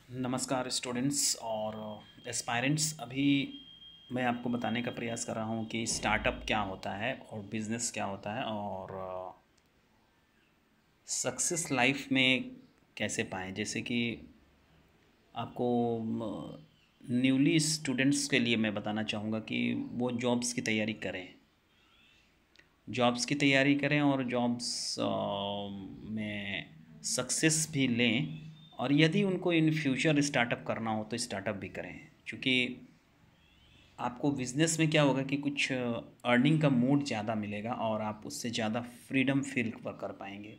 नमस्कार स्टूडेंट्स और एस्पायरेंट्स। अभी मैं आपको बताने का प्रयास कर रहा हूँ कि स्टार्टअप क्या होता है और बिज़नेस क्या होता है और सक्सेस लाइफ में कैसे पाएँ। जैसे कि आपको न्यूली स्टूडेंट्स के लिए मैं बताना चाहूँगा कि वो जॉब्स की तैयारी करें, और जॉब्स में सक्सेस भी लें। और यदि उनको इन फ्यूचर स्टार्टअप करना हो तो स्टार्टअप भी करें, क्योंकि आपको बिज़नेस में क्या होगा कि कुछ अर्निंग का मूड ज़्यादा मिलेगा और आप उससे ज़्यादा फ्रीडम फील कर पाएंगे।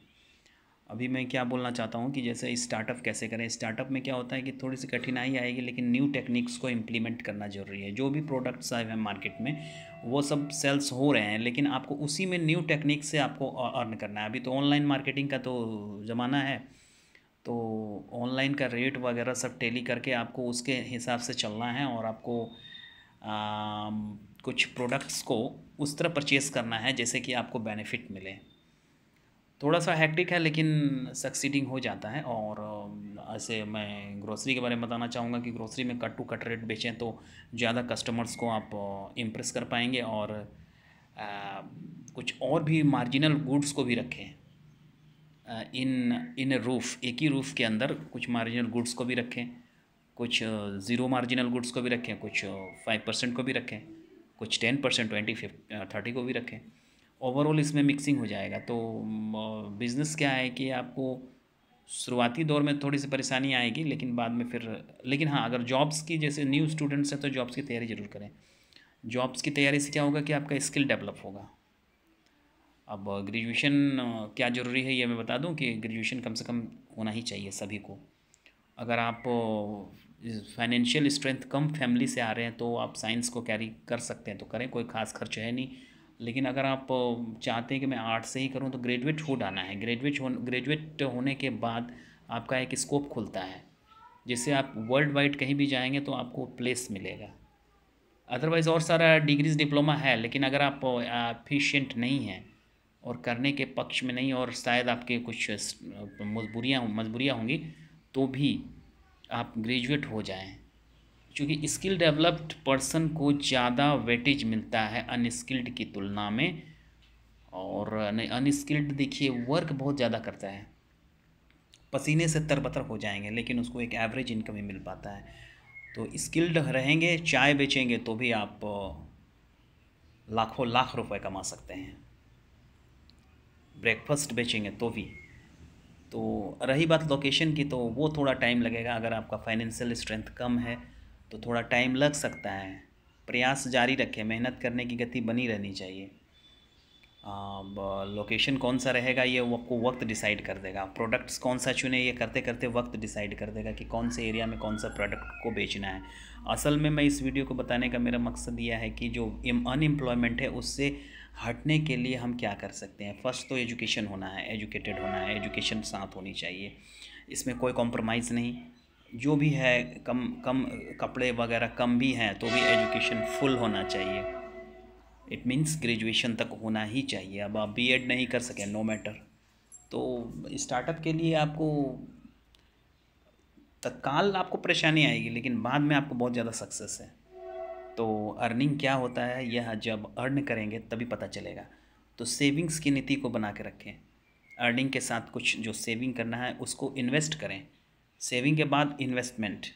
अभी मैं क्या बोलना चाहता हूँ कि जैसे स्टार्टअप कैसे करें। स्टार्टअप में क्या होता है कि थोड़ी सी कठिनाई आएगी, लेकिन न्यू टेक्निक्स को इम्प्लीमेंट करना ज़रूरी है। जो भी प्रोडक्ट्स आए हैं मार्केट में वो सब सेल्स हो रहे हैं, लेकिन आपको उसी में न्यू टेक्निक से आपको अर्न करना है। अभी तो ऑनलाइन मार्केटिंग का तो ज़माना है, तो ऑनलाइन का रेट वगैरह सब टैली करके आपको उसके हिसाब से चलना है और आपको कुछ प्रोडक्ट्स को उस तरह परचेज़ करना है जैसे कि आपको बेनिफिट मिले। थोड़ा सा हैक्टिक है लेकिन सक्सीडिंग हो जाता है। और ऐसे मैं ग्रोसरी के बारे में बताना चाहूँगा कि ग्रोसरी में कट टू कट रेट बेचें तो ज़्यादा कस्टमर्स को आप इम्प्रेस कर पाएंगे। और कुछ और भी मार्जिनल गुड्स को भी रखें इन रूफ़, एक ही रूफ़ के अंदर कुछ मार्जिनल गुड्स को भी रखें, कुछ ज़ीरो मार्जिनल गुड्स को भी रखें, कुछ 5% को भी रखें, कुछ 10%, 20, 30 को भी रखें। ओवरऑल इसमें मिक्सिंग हो जाएगा। तो बिज़नेस क्या है कि आपको शुरुआती दौर में थोड़ी सी परेशानी आएगी, लेकिन बाद में फिर, लेकिन हाँ, अगर जॉब्स की, जैसे न्यू स्टूडेंट्स हैं तो जॉब्स की तैयारी ज़रूर करें। जॉब्स की तैयारी से क्या होगा कि आपका स्किल डेवलप होगा। अब ग्रेजुएशन क्या ज़रूरी है ये मैं बता दूं कि ग्रेजुएशन कम से कम होना ही चाहिए सभी को। अगर आप फाइनेंशियल स्ट्रेंथ कम फैमिली से आ रहे हैं तो आप साइंस को कैरी कर सकते हैं तो करें, कोई ख़ास खर्च है नहीं। लेकिन अगर आप चाहते हैं कि मैं आर्ट से ही करूं तो ग्रेजुएट हो जाना है। ग्रेजुएट होने के बाद आपका एक स्कोप खुलता है, जिससे आप वर्ल्ड वाइड कहीं भी जाएंगे तो आपको प्लेस मिलेगा। अदरवाइज़ और सारा डिग्रीज डिप्लोमा है, लेकिन अगर आप एफिशिएंट नहीं हैं और करने के पक्ष में नहीं, और शायद आपके कुछ मजबूरियाँ होंगी, तो भी आप ग्रेजुएट हो जाएं, क्योंकि स्किल डेवलप्ड पर्सन को ज़्यादा वेटेज मिलता है अनस्किल्ड की तुलना में। और अनस्किल्ड देखिए वर्क बहुत ज़्यादा करता है, पसीने से तरबतर हो जाएंगे, लेकिन उसको एक एवरेज इनकम ही मिल पाता है। तो स्किल्ड रहेंगे, चाय बेचेंगे तो भी आप लाखों लाख रुपए कमा सकते हैं, ब्रेकफास्ट बेचेंगे तो भी। तो रही बात लोकेशन की, तो वो थोड़ा टाइम लगेगा। अगर आपका फाइनेंशियल स्ट्रेंथ कम है तो थोड़ा टाइम लग सकता है। प्रयास जारी रखें, मेहनत करने की गति बनी रहनी चाहिए। अब लोकेशन कौन सा रहेगा ये वो आपको वक्त डिसाइड कर देगा। प्रोडक्ट्स कौन सा चुने ये करते करते वक्त डिसाइड कर देगा कि कौन से एरिया में कौन सा प्रोडक्ट को बेचना है। असल में मैं इस वीडियो को बताने का मेरा मकसद यह है कि जो अनएम्प्लॉयमेंट है उससे हटने के लिए हम क्या कर सकते हैं। फर्स्ट तो एजुकेशन होना है, एजुकेटेड होना है, एजुकेशन साथ होनी चाहिए, इसमें कोई कॉम्प्रोमाइज़ नहीं। जो भी है, कम कम कपड़े वगैरह कम भी हैं तो भी एजुकेशन फुल होना चाहिए। इट मीन्स ग्रेजुएशन तक होना ही चाहिए। अब आप बीएड नहीं कर सकें, नो मैटर। तो स्टार्टअप के लिए आपको तत्काल आपको परेशानी आएगी, लेकिन बाद में आपको बहुत ज़्यादा सक्सेस है। तो अर्निंग क्या होता है यह जब अर्न करेंगे तभी पता चलेगा। तो सेविंग्स की नीति को बना के रखें। अर्निंग के साथ कुछ जो सेविंग करना है उसको इन्वेस्ट करें। सेविंग के बाद इन्वेस्टमेंट।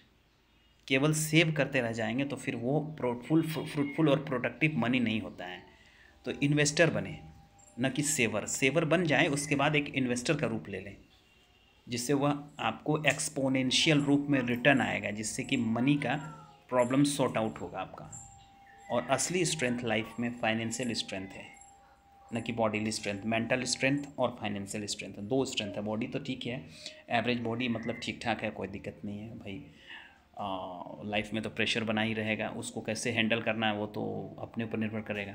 केवल सेव करते रह जाएंगे तो फिर वो फ्रूटफुल और प्रोडक्टिव मनी नहीं होता है। तो इन्वेस्टर बने, न कि सेवर। सेवर बन जाए उसके बाद एक इन्वेस्टर का रूप ले लें, जिससे वह आपको एक्सपोनेंशियल रूप में रिटर्न आएगा, जिससे कि मनी का प्रॉब्लम सॉर्ट आउट होगा आपका। और असली स्ट्रेंथ लाइफ में फाइनेंशियल स्ट्रेंथ है, न कि बॉडीली स्ट्रेंथ। मेंटल स्ट्रेंथ और फाइनेंशियल स्ट्रेंथ, दो स्ट्रेंथ है। बॉडी तो ठीक है, एवरेज बॉडी मतलब ठीक ठाक है, कोई दिक्कत नहीं है भाई। लाइफ में तो प्रेशर बना ही रहेगा, उसको कैसे हैंडल करना है वो तो अपने ऊपर निर्भर करेगा।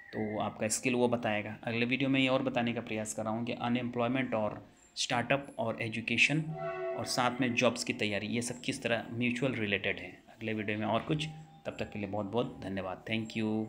तो आपका स्किल वो बताएगा। अगले वीडियो में ये और बताने का प्रयास कर रहा हूँ कि अनएम्प्लॉयमेंट और स्टार्टअप और एजुकेशन और साथ में जॉब्स की तैयारी, ये सब किस तरह म्यूचुअल रिलेटेड है। अगले वीडियो में और कुछ, तब तक के लिए बहुत बहुत धन्यवाद। Thank you.